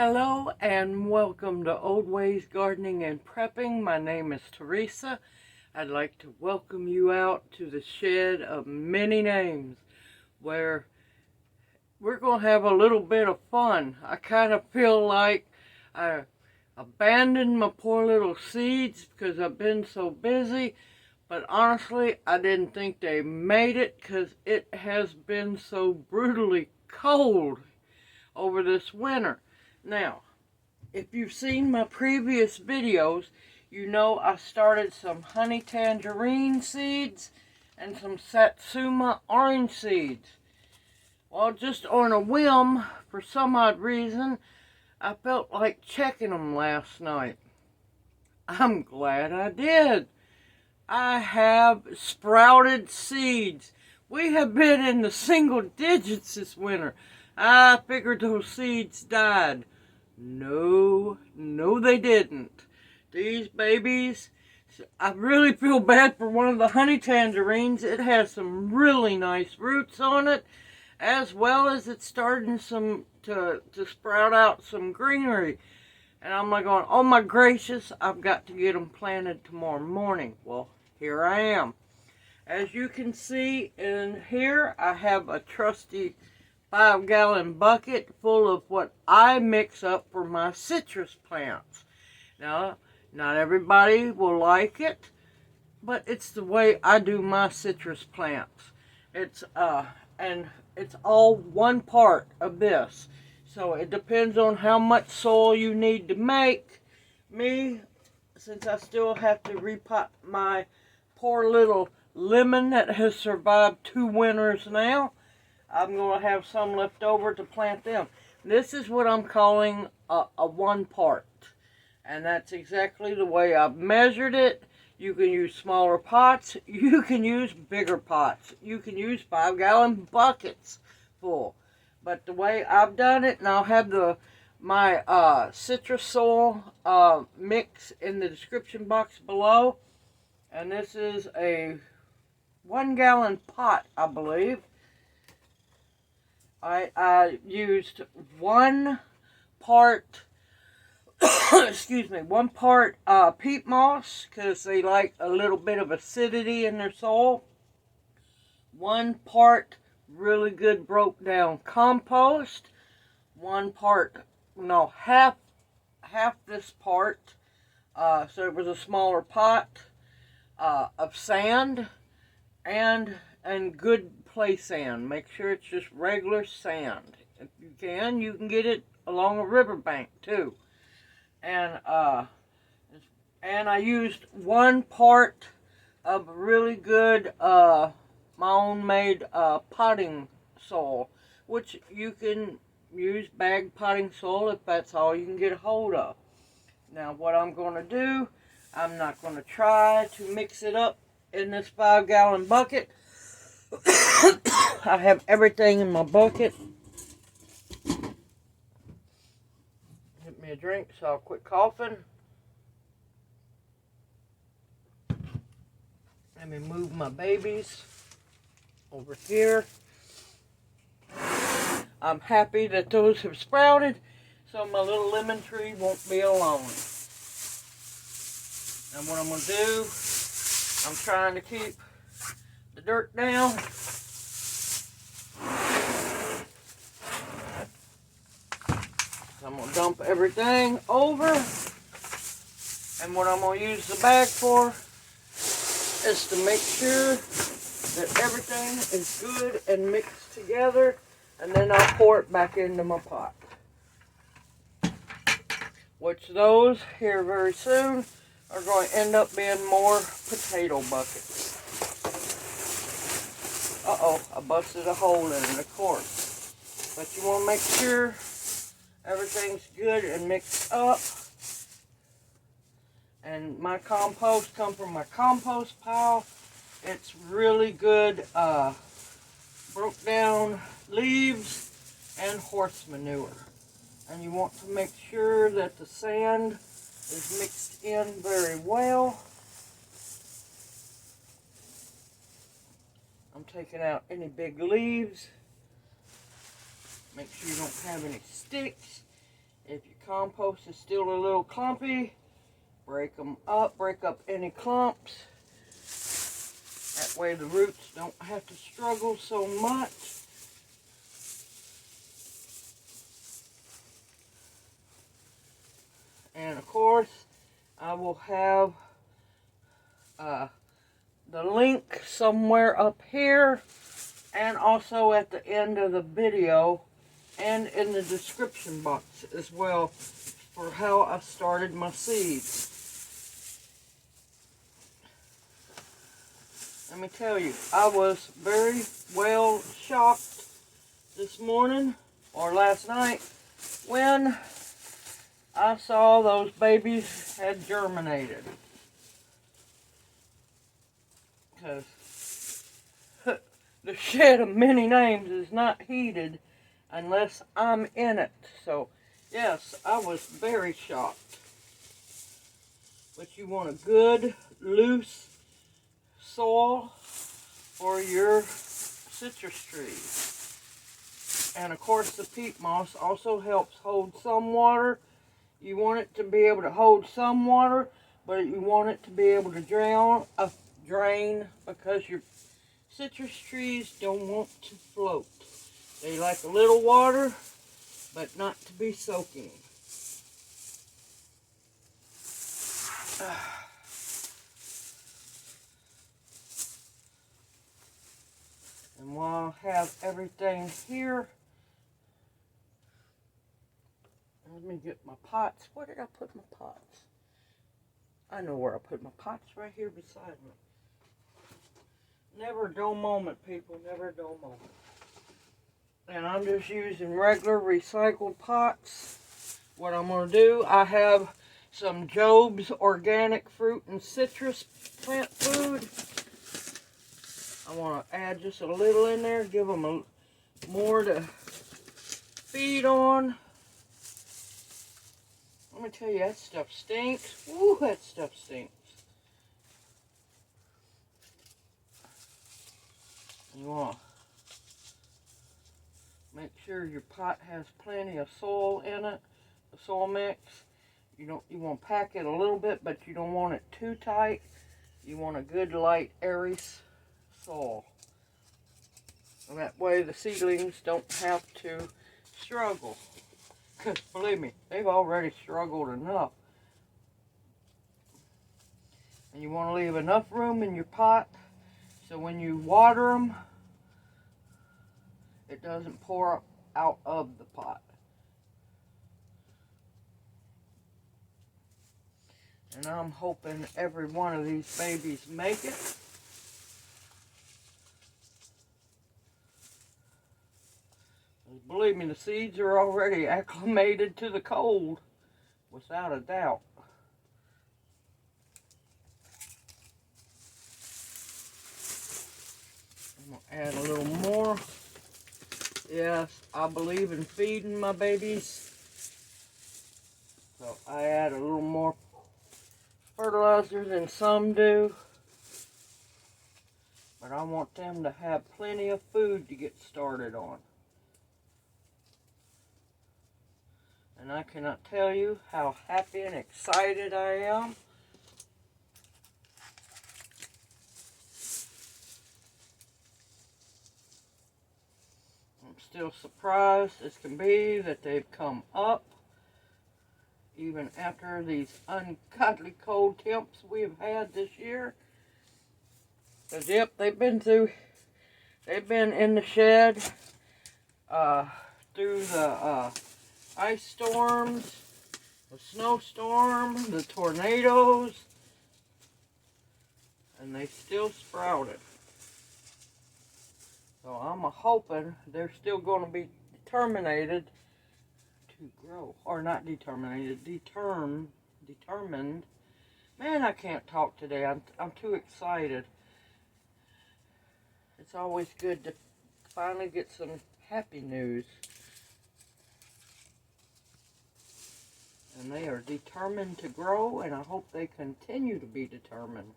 Hello and welcome to Old Ways Gardening and Prepping. My name is Teresa. I'd like to welcome you out to the shed of many names where we're going to have a little bit of fun. I kind of feel like I abandoned my poor little seeds because I've been so busy, but honestly I didn't think they made it because it has been so brutally cold over this winter. Now, if you've seen my previous videos, you know I started some honey tangerine seeds and some Satsuma orange seeds. Well, just on a whim, for some odd reason, I felt like checking them last night. I'm glad I did. I have sprouted seeds. We have been in the single digits this winter. I figured those seeds died. No, they didn't. These babies, I really feel bad for one of the honey tangerines. It has some really nice roots on it, as well as it's starting to sprout out some greenery. And I'm like going, oh my gracious, I've got to get them planted tomorrow morning. Well, here I am. As you can see in here, I have a trusty 5-gallon bucket full of what I mix up for my citrus plants. Now, not everybody will like it, but it's the way I do my citrus plants. It's all one part of this. So it depends on how much soil you need to make. Me, since I still have to repot my poor little lemon that has survived 2 winters now, I'm going to have some left over to plant them. This is what I'm calling a one part. And that's exactly the way I've measured it. You can use smaller pots. You can use bigger pots. You can use 5-gallon buckets full. But the way I've done it, and I'll have my citrus soil mix in the description box below. And this is a 1-gallon pot, I believe. I used 1 part, excuse me, 1 part peat moss, because they like a little bit of acidity in their soil. 1 part really good broke down compost. 1 part, no, half this part, so it was a smaller pot of sand and good play sand. Make sure it's just regular sand. If you can get it along a riverbank too. And I used 1 part of really good my own made potting soil, which you can use bag potting soil if that's all you can get a hold of. Now what I'm going to do, I'm not going to try to mix it up in this 5-gallon bucket. I have everything in my bucket. Get me a drink so I'll quit coughing. Let me move my babies over here. I'm happy that those have sprouted, so my little lemon tree won't be alone. And what I'm going to do, I'm trying to keep the dirt down. I'm going to dump everything over. And what I'm going to use the bag for is to make sure that everything is good and mixed together. And then I'll pour it back into my pot. Which those here very soon are going to end up being more potato buckets. Uh-oh, I busted a hole in it, of course. But you want to make sure everything's good and mixed up. And my compost comes from my compost pile. It's really good broke down leaves and horse manure. And you want to make sure that the sand is mixed in very well. I'm taking out any big leaves. Make sure you don't have any sticks. If your compost is still a little clumpy, break them up, break up any clumps. That way the roots don't have to struggle so much. And of course, I will have the link somewhere up here and also at the end of the video and in the description box as well for how I started my seeds. Let me tell you, I was very well shocked this morning or last night when I saw those babies had germinated. Because the shed of many names is not heated unless I'm in it. So, yes, I was very shocked. But you want a good, loose soil for your citrus trees. And of course, the peat moss also helps hold some water. You want it to be able to hold some water, but you want it to be able to drain because your citrus trees don't want to float. They like a little water, but not to be soaking. And while I have everything here, let me get my pots. Where did I put my pots? I know where I put my pots, right here beside me. Never a dull moment, people, never a dull moment. And I'm just using regular recycled pots. What I'm going to do, I have some Job's organic fruit and citrus plant food. I want to add just a little in there, give them more to feed on. Let me tell you, that stuff stinks. Woo, that stuff stinks. You want to make sure your pot has plenty of soil in it, the soil mix. You want to pack it a little bit, but you don't want it too tight. You want a good, light, airy soil. And that way the seedlings don't have to struggle. Because believe me, they've already struggled enough. And you want to leave enough room in your pot so when you water them, it doesn't pour out of the pot. And I'm hoping every one of these babies make it. Believe me, the seeds are already acclimated to the cold, without a doubt. I'm going to add a little more. Yes, I believe in feeding my babies. So I add a little more fertilizer than some do. But I want them to have plenty of food to get started on. And I cannot tell you how happy and excited I am. I'm still surprised as can be that they've come up. Even after these ungodly cold temps we have had this year. Because, yep, they've been in the shed through the ice storms, the snowstorm, the tornadoes, and they still sprouted. So I'm hoping they're still going to be determined to grow, or not determined, determined. Man, I can't talk today. I'm too excited. It's always good to finally get some happy news. And they are determined to grow, and I hope they continue to be determined.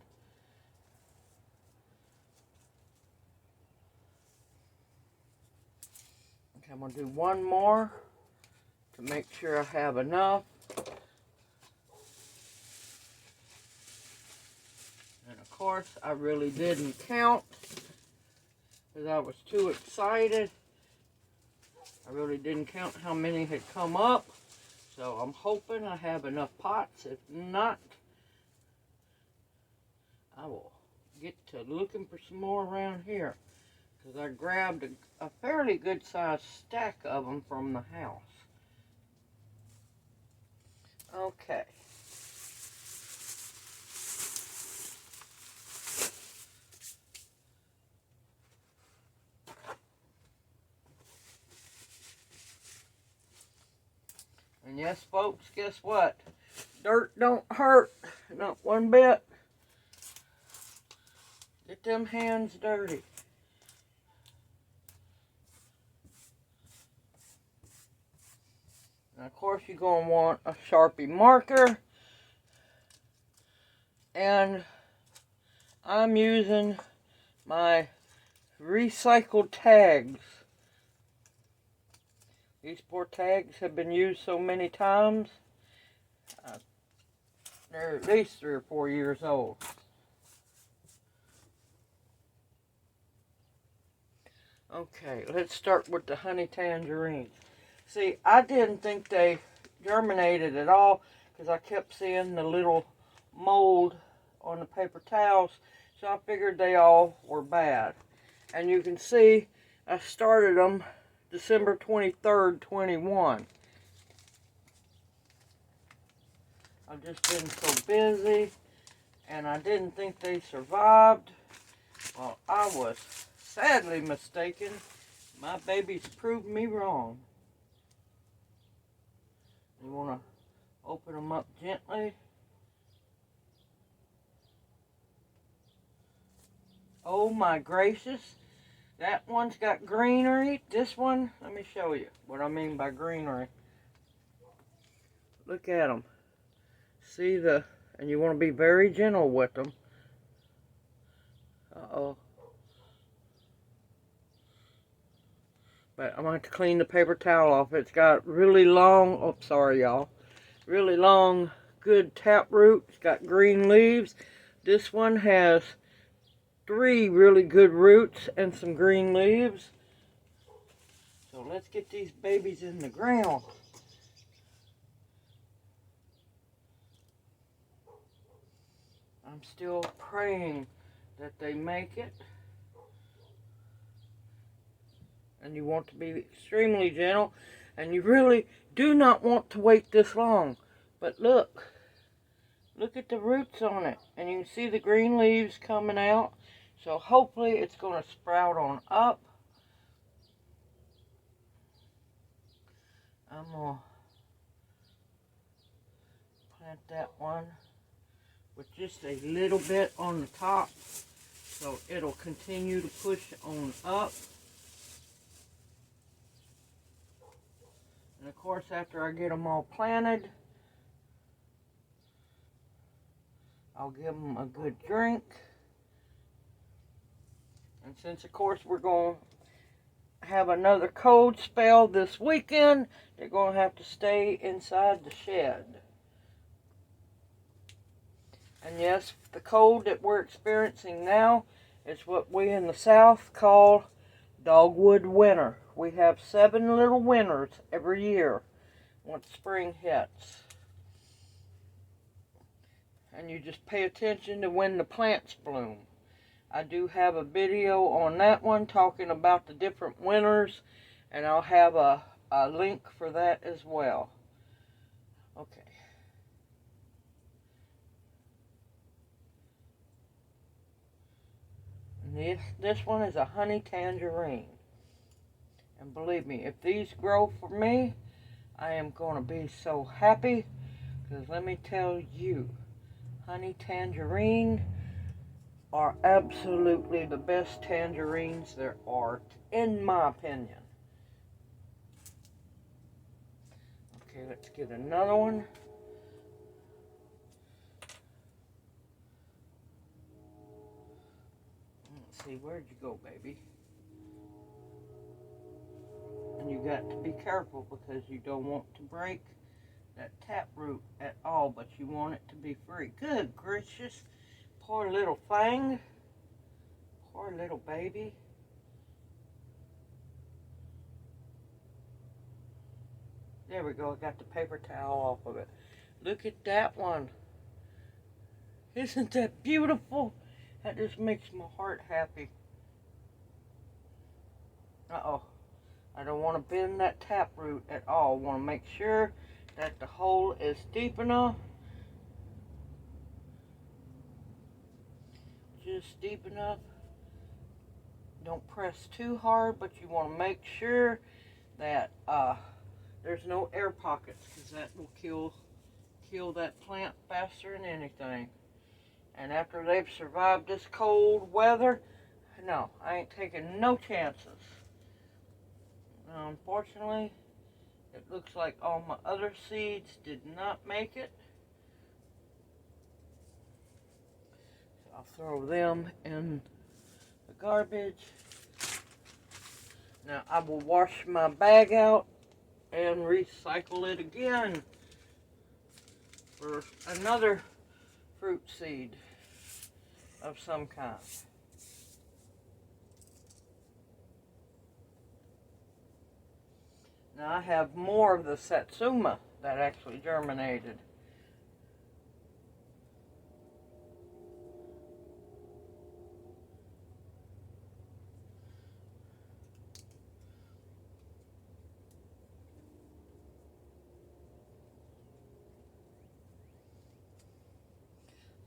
Okay, I'm going to do one more to make sure I have enough. And of course, I really didn't count because I was too excited. I really didn't count how many had come up. So I'm hoping I have enough pots. If not, I will get to looking for some more around here. Because I grabbed a fairly good sized stack of them from the house. Okay. And yes, folks, guess what? Dirt don't hurt, not one bit. Get them hands dirty. And of course, you're going to want a Sharpie marker. And I'm using my recycled tags. These poor tags have been used so many times. They're at least 3 or 4 years old. Okay, let's start with the honey tangerines. See, I didn't think they germinated at all because I kept seeing the little mold on the paper towels, so I figured they all were bad. And you can see I started them December 23rd, 21. I've just been so busy, and I didn't think they survived. Well, I was sadly mistaken. My babies proved me wrong. You want to open them up gently. Oh my gracious. That one's got greenery. This one, let me show you what I mean by greenery. Look at them. See the, and you want to be very gentle with them. Uh-oh. But I'm going to have to clean the paper towel off. It's got really long, oh, sorry y'all. Really long, good taproot. It's got green leaves. This one has 3 really good roots and some green leaves. So let's get these babies in the ground. I'm still praying that they make it. And you want to be extremely gentle. And you really do not want to wait this long. But look at the roots on it. And you can see the green leaves coming out. So hopefully it's going to sprout on up. I'm going to plant that one with just a little bit on the top. So it'll continue to push on up. And of course, after I get them all planted, I'll give them a good drink. And since, of course, we're going to have another cold spell this weekend, they're going to have to stay inside the shed. And yes, the cold that we're experiencing now is what we in the South call dogwood winter. We have 7 little winters every year once spring hits. And you just pay attention to when the plants bloom. I do have a video on that one talking about the different winters, and I'll have a link for that as well. Okay. And this one is a honey tangerine. And believe me, if these grow for me, I am going to be so happy. Because let me tell you, honey tangerine are absolutely the best tangerines there are, in my opinion. Okay, let's get another one. Let's see, where'd you go, baby? And you got to be careful because you don't want to break that tap root at all, but you want it to be free. Good gracious. Poor little thing. Poor little baby. There we go. I got the paper towel off of it. Look at that one. Isn't that beautiful? That just makes my heart happy. Uh-oh. I don't want to bend that tap root at all. I want to make sure that the hole is deep enough. Just deep enough. Don't press too hard, but you want to make sure that there's no air pockets, because that will kill that plant faster than anything. And after they've survived this cold weather, no, I ain't taking no chances. Now, unfortunately, it looks like all my other seeds did not make it. So I'll throw them in the garbage. Now I will wash my bag out and recycle it again for another fruit seed of some kind. Now I have more of the Satsuma that actually germinated.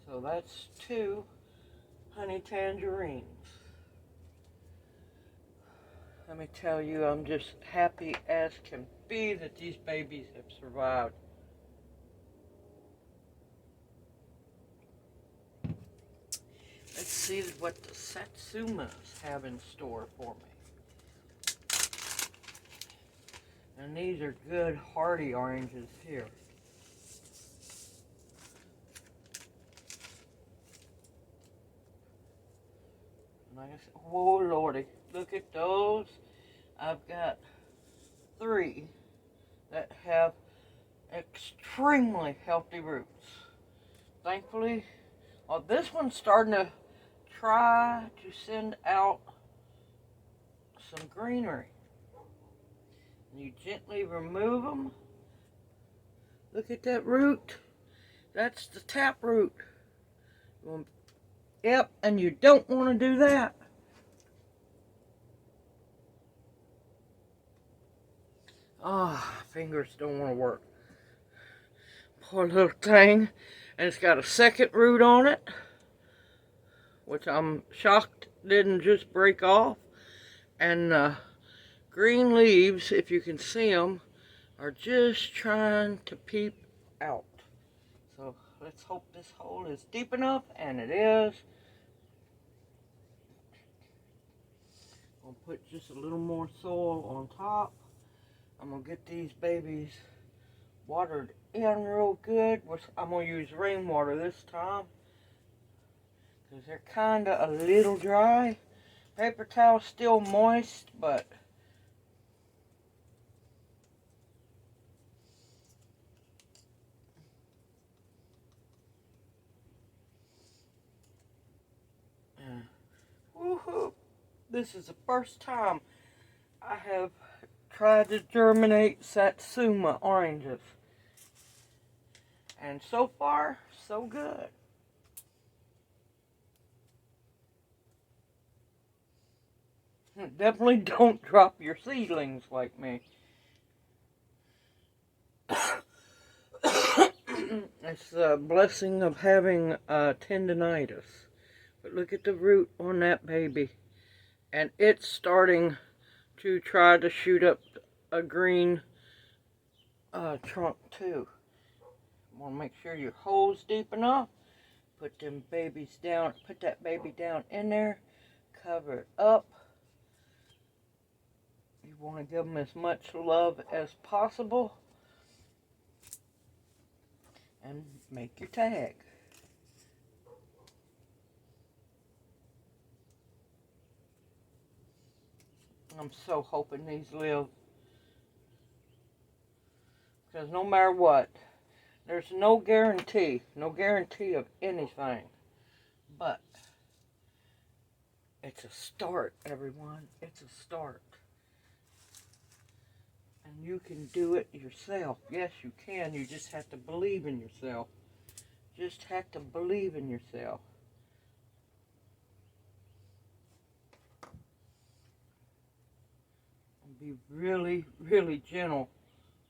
So that's 2 honey tangerines. Let me tell you, I'm just happy as can be that these babies have survived. Let's see what the Satsumas have in store for me. And these are good hardy oranges here. Nice. Whoa, lordy. Look at those. I've got 3 that have extremely healthy roots. Thankfully, well, this one's starting to try to send out some greenery. You gently remove them. Look at that root. That's the tap root. Yep, and you don't want to do that. Fingers don't want to work. Poor little thing. And it's got a second root on it, which I'm shocked didn't just break off. And green leaves, if you can see them, are just trying to peep out. So let's hope this hole is deep enough, and it is. I'll put just a little more soil on top. I'm going to get these babies watered in real good. I'm going to use rainwater this time, because they're kind of a little dry. Paper towel's still moist, but woohoo! This is the first time I have tried to germinate Satsuma oranges. And so far, so good. Definitely don't drop your seedlings like me. It's the blessing of having tendinitis. But look at the root on that baby. And it's starting to try to shoot up a green trunk too. Want to make sure your hole's deep enough. Put them babies down. Put that baby down in there. Cover it up. You want to give them as much love as possible. And make your tag. I'm so hoping these live Because no matter what, there's no guarantee of anything. But it's a start, everyone. It's a start. And you can do it yourself. Yes, you can. You just have to believe in yourself. Just have to believe in yourself. And be really, really gentle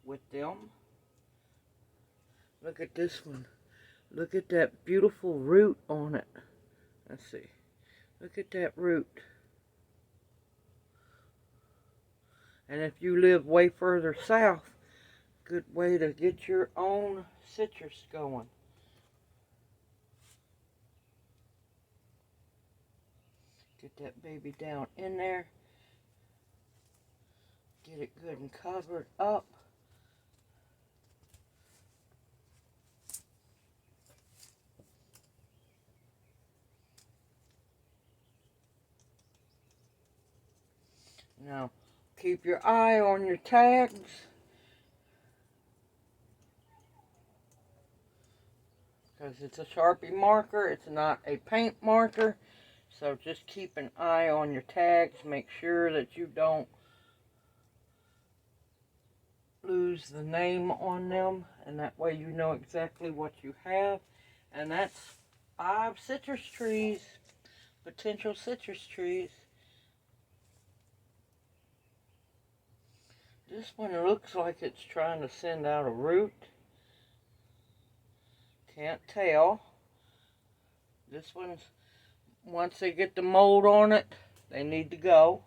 with them. Look at this one. Look at that beautiful root on it. Let's see. Look at that root. And if you live way further south, good way to get your own citrus going. Get that baby down in there. Get it good and covered up. Now, keep your eye on your tags. Because it's a Sharpie marker, it's not a paint marker. So just keep an eye on your tags. Make sure that you don't lose the name on them. And that way you know exactly what you have. And that's 5 citrus trees. Potential citrus trees. This one looks like it's trying to send out a root. Can't tell. This one's, once they get the mold on it, they need to go.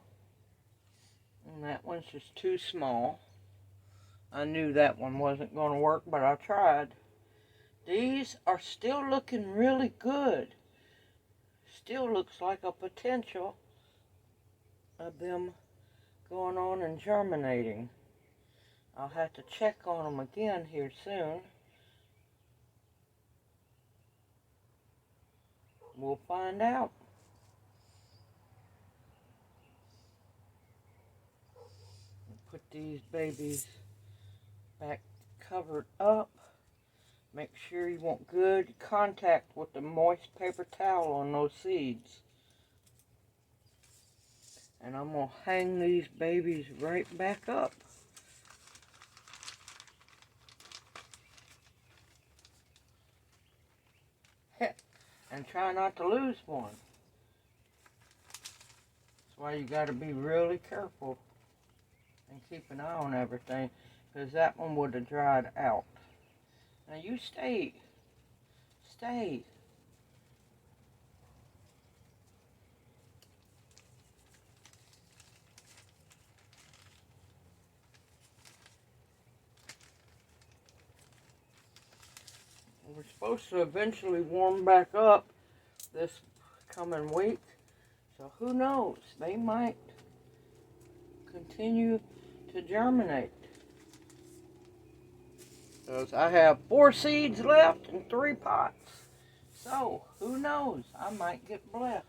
And that one's just too small. I knew that one wasn't going to work, but I tried. These are still looking really good. Still looks like a potential of them going on and germinating. I'll have to check on them again here soon. We'll find out. Put these babies back covered up. Make sure you want good contact with the moist paper towel on those seeds. And I'm going to hang these babies right back up. And try not to lose one. That's why you got to be really careful and keep an eye on everything, because that one would have dried out. Now you stay. Stay. We're supposed to eventually warm back up this coming week. So who knows? They might continue to germinate. Because I have 4 seeds left in 3 pots. So who knows? I might get blessed.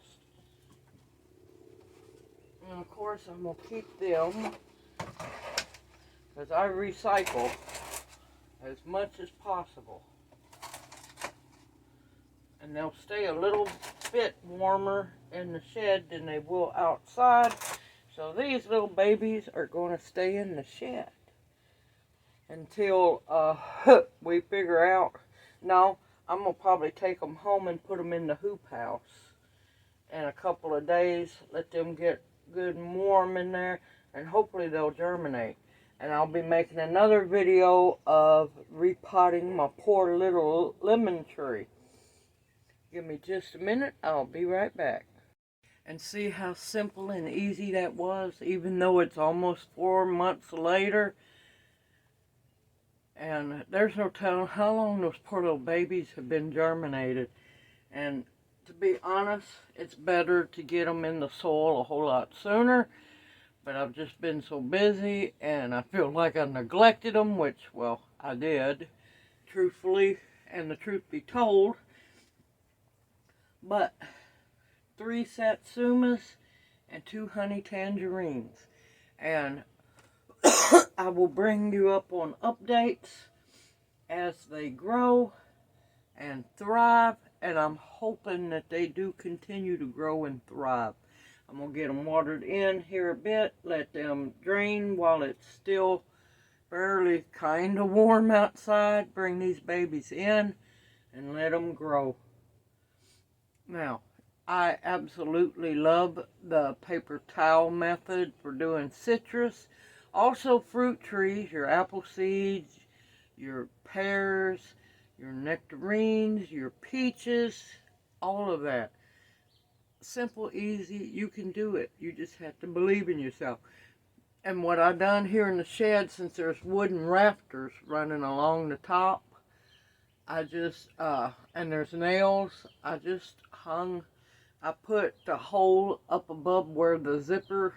And of course I'm going to keep them because I recycle as much as possible. And they'll stay a little bit warmer in the shed than they will outside. So these little babies are going to stay in the shed until we figure out. No, I'm going to probably take them home and put them in the hoop house in a couple of days. Let them get good and warm in there, and hopefully they'll germinate. And I'll be making another video of repotting my poor little lemon tree. Give me just a minute, I'll be right back. And see how simple and easy that was, even though it's almost 4 months later. And there's no telling how long those poor little babies have been germinated. And to be honest, it's better to get them in the soil a whole lot sooner. But I've just been so busy, and I feel like I neglected them, which, well, I did, truthfully, and the truth be told. But 3 Satsumas and 2 honey tangerines. And I will bring you up on updates as they grow and thrive, and I'm hoping that they do continue to grow and thrive. I'm going to get them watered in here a bit, let them drain while it's still fairly kind of warm outside, bring these babies in and let them grow. Now, I absolutely love the paper towel method for doing citrus. Also fruit trees, your apple seeds, your pears, your nectarines, your peaches, all of that. Simple, easy, you can do it. You just have to believe in yourself. And what I done here in the shed, since there's wooden rafters running along the top, I just, and there's nails, I just I put the hole up above where the zipper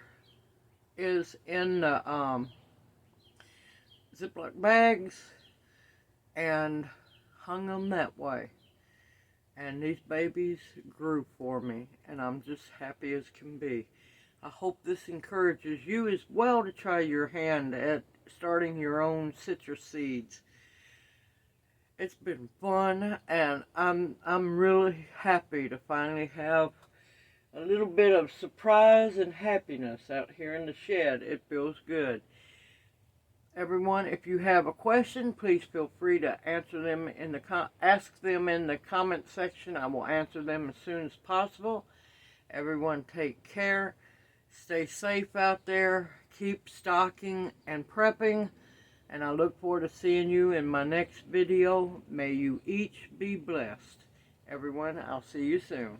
is in the Ziploc bags and hung them that way. And these babies grew for me, and I'm just happy as can be. I hope this encourages you as well to try your hand at starting your own citrus seeds. It's been fun, and I'm really happy to finally have a little bit of surprise and happiness out here in the shed. It feels good. Everyone, if you have a question, please feel free to answer them ask them in the comment section. I will answer them as soon as possible. Everyone, take care. Stay safe out there. Keep stocking and prepping. And I look forward to seeing you in my next video. May you each be blessed. Everyone, I'll see you soon.